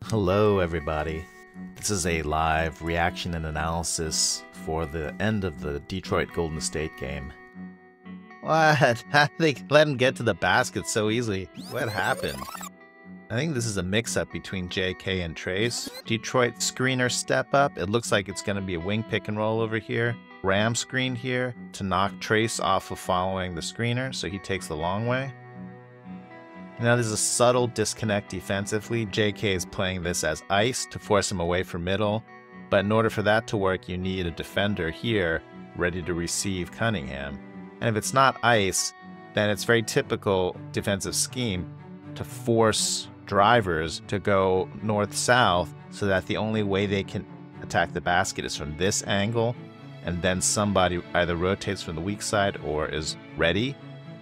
Hello everybody. This is a live reaction and analysis for the end of the Detroit Golden State game. What? How did they let him get to the basket so easily? What happened? I think this is a mix-up between JK and Trayce. Detroit screener step up. It looks like it's going to be a wing pick and roll over here. Ram screen here to knock Trayce off of following the screener, so he takes the long way. Now there's a subtle disconnect defensively. JK is playing this as ice to force him away from middle, but in order for that to work, you need a defender here ready to receive Cunningham. And if it's not ice, then it's very typical defensive scheme to force drivers to go north-south so that the only way they can attack the basket is from this angle, and then somebody either rotates from the weak side or is ready.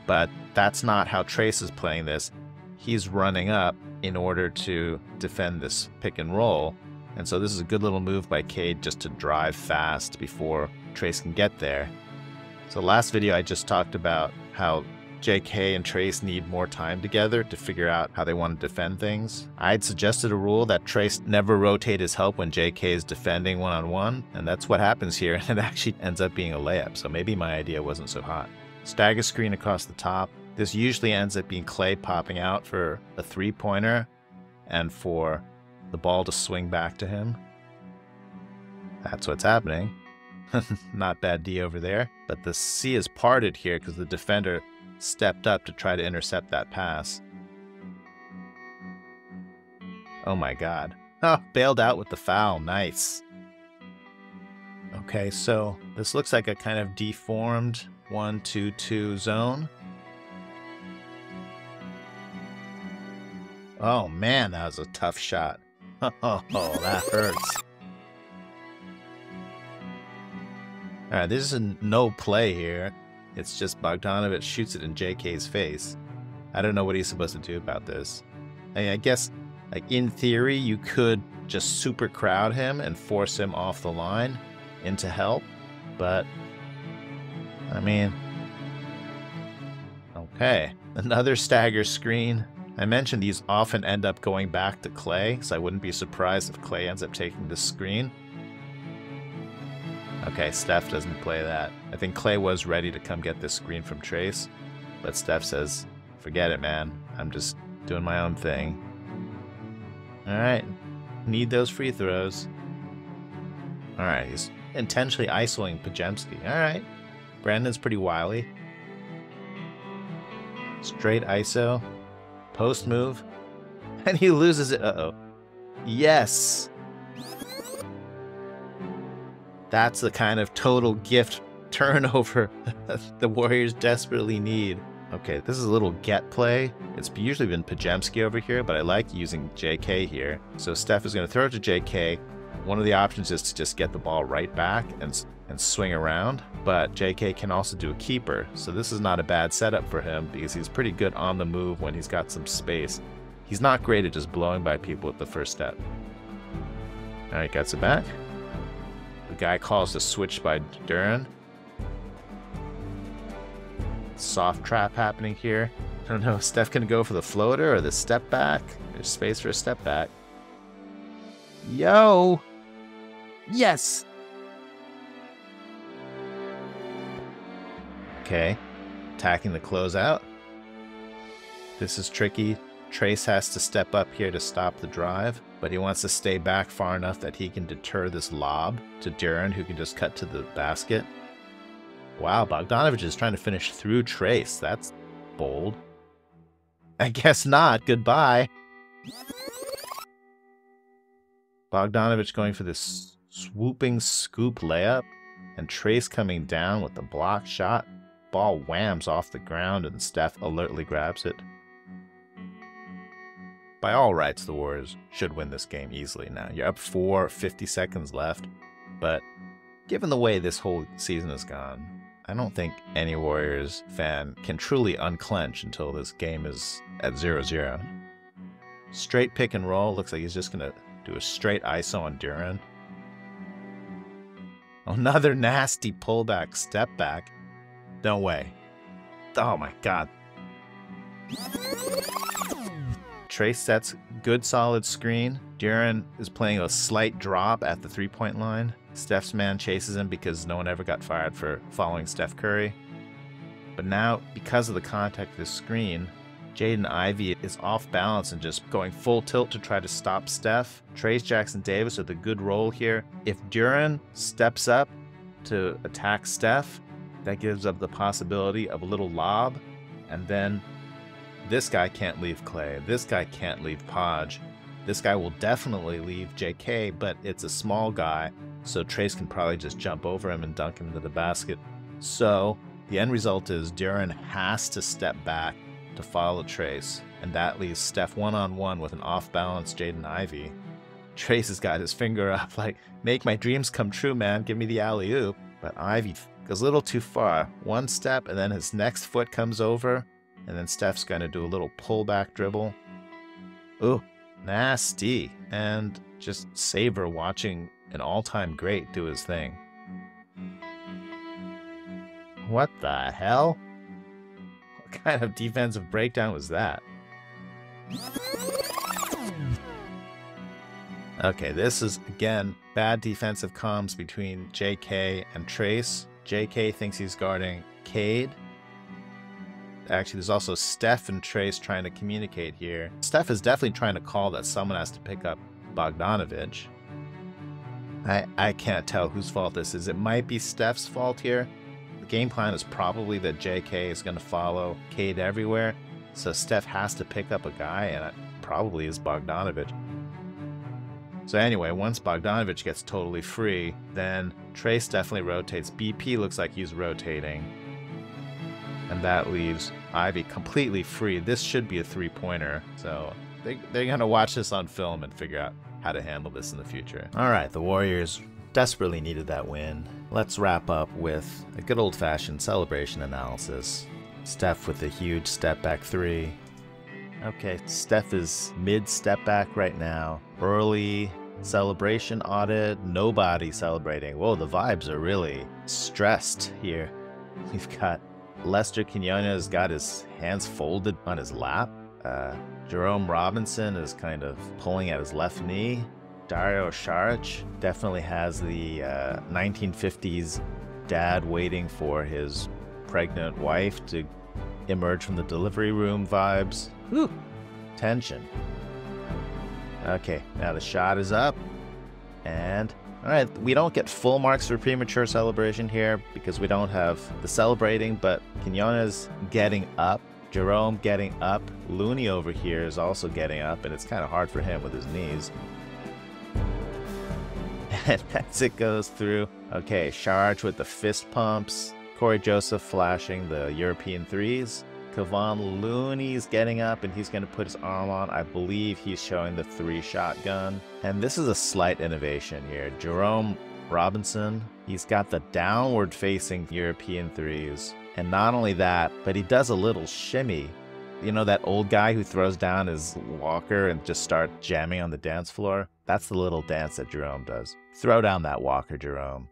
But that's not how Trayce is playing this. He's running up in order to defend this pick and roll. And so this is a good little move by Cade just to drive fast before Trayce can get there. So last video I just talked about how JK and Trayce need more time together to figure out how they want to defend things. I'd suggested a rule that Trayce never rotate his help when JK is defending one-on-one, and that's what happens here, and it actually ends up being a layup, so maybe my idea wasn't so hot. Stagger screen across the top. This usually ends up being Klay popping out for a three-pointer and for the ball to swing back to him. That's what's happening. Not bad D over there. But the C is parted here because the defender stepped up to try to intercept that pass. Oh my god. Oh, bailed out with the foul. Nice. Okay, so this looks like a kind of deformed 1-2-2 zone. Oh man, that was a tough shot. Oh, that hurts. Alright, this is no play here. It's just Bogdanović shoots it in JK's face. I don't know what he's supposed to do about this. I guess, like, in theory, you could just super crowd him and force him off the line into help, but I mean, okay. Another stagger screen. I mentioned these often end up going back to Klay, so I wouldn't be surprised if Klay ends up taking this screen. Okay, Steph doesn't play that. I think Klay was ready to come get this screen from Trayce, but Steph says, forget it, man. I'm just doing my own thing. Alright, need those free throws. Alright, he's intentionally isolating Podziemski. Alright, Brandin's pretty wily. Straight ISO. Post move. And he loses it. Uh-oh. Yes! That's the kind of total gift turnover the Warriors desperately need. Okay, this is a little get play. It's usually been Podziemski over here, but I like using JK here. So Steph is going to throw it to JK. One of the options is to just get the ball right back and swing around, but JK can also do a keeper, so this is not a bad setup for him because he's pretty good on the move when he's got some space. He's not great at just blowing by people at the first step. Alright, gets it back. The guy calls the switch by Duren. Soft trap happening here. I don't know, Steph can go for the floater or the step back. There's space for a step back. Yo! Yes! Okay, attacking the closeout. This is tricky. Trayce has to step up here to stop the drive, but he wants to stay back far enough that he can deter this lob to Duren, who can just cut to the basket. Wow, Bogdanović is trying to finish through Trayce. That's bold. I guess not. Goodbye. Bogdanović going for this swooping scoop layup, and Trayce coming down with the block shot. Ball whams off the ground and Steph alertly grabs it. By all rights, the Warriors should win this game easily now. You're up 4, 50 seconds left, but given the way this whole season has gone, I don't think any Warriors fan can truly unclench until this game is at 0-0. Straight pick and roll. Looks like he's just going to do a straight ISO on Duren. Another nasty pullback step back. No way. Oh my god. Trayce sets good solid screen. Duren is playing a slight drop at the three-point line. Steph's man chases him because no one ever got fired for following Steph Curry. But now, because of the contact of the screen, Jaden Ivey is off balance and just going full tilt to try to stop Steph. Trayce Jackson-Davis with a good roll here. If Duren steps up to attack Steph, that gives up the possibility of a little lob. And then this guy can't leave Klay. This guy can't leave Podge. This guy will definitely leave JK, but it's a small guy, so Trayce can probably just jump over him and dunk him into the basket. So the end result is Duren has to step back to follow Trayce, and that leaves Steph one-on-one with an off-balance Jaden Ivey. Trayce has got his finger up like, make my dreams come true, man, give me the alley-oop. But Ivey goes a little too far. One step, and then his next foot comes over, and then Steph's going to do a little pullback dribble. Ooh, nasty. And just savor watching an all-time great do his thing. What the hell? What kind of defensive breakdown was that? Okay, this is, again, bad defensive comms between JK and Trayce. JK thinks he's guarding Cade. Actually, there's also Steph and Trayce trying to communicate here. Steph is definitely trying to call that someone has to pick up Bogdanović. I can't tell whose fault this is. It might be Steph's fault here. The game plan is probably that JK is going to follow Cade everywhere, so Steph has to pick up a guy, and it probably is Bogdanović. So anyway, once Bogdanović gets totally free, then Trayce definitely rotates. BP looks like he's rotating, and that leaves Ivey completely free. This should be a three-pointer, so they're going to watch this on film and figure out how to handle this in the future. All right, the Warriors desperately needed that win. Let's wrap up with a good old-fashioned celebration analysis. Steph with a huge step-back three. Okay, Steph is mid-step back right now. Early celebration audit, nobody celebrating. Whoa, the vibes are really stressed here. We've got Lester Quinones got his hands folded on his lap. Jerome Robinson is kind of pulling at his left knee. Dario Saric definitely has the 1950s dad waiting for his pregnant wife to emerge from the delivery room vibes. Whew. Tension. Okay, now the shot is up. And, alright, we don't get full marks for premature celebration here because we don't have the celebrating, but Quinones getting up, Jerome getting up, Looney over here is also getting up, and it's kind of hard for him with his knees. And as it goes through, okay, Saric with the fist pumps, Corey Joseph flashing the European threes. Kevon Looney's getting up, and he's going to put his arm on. I believe he's showing the three shotgun. And this is a slight innovation here. Jerome Robinson, he's got the downward-facing European threes. And not only that, but he does a little shimmy. You know that old guy who throws down his walker and just starts jamming on the dance floor? That's the little dance that Jerome does. Throw down that walker, Jerome.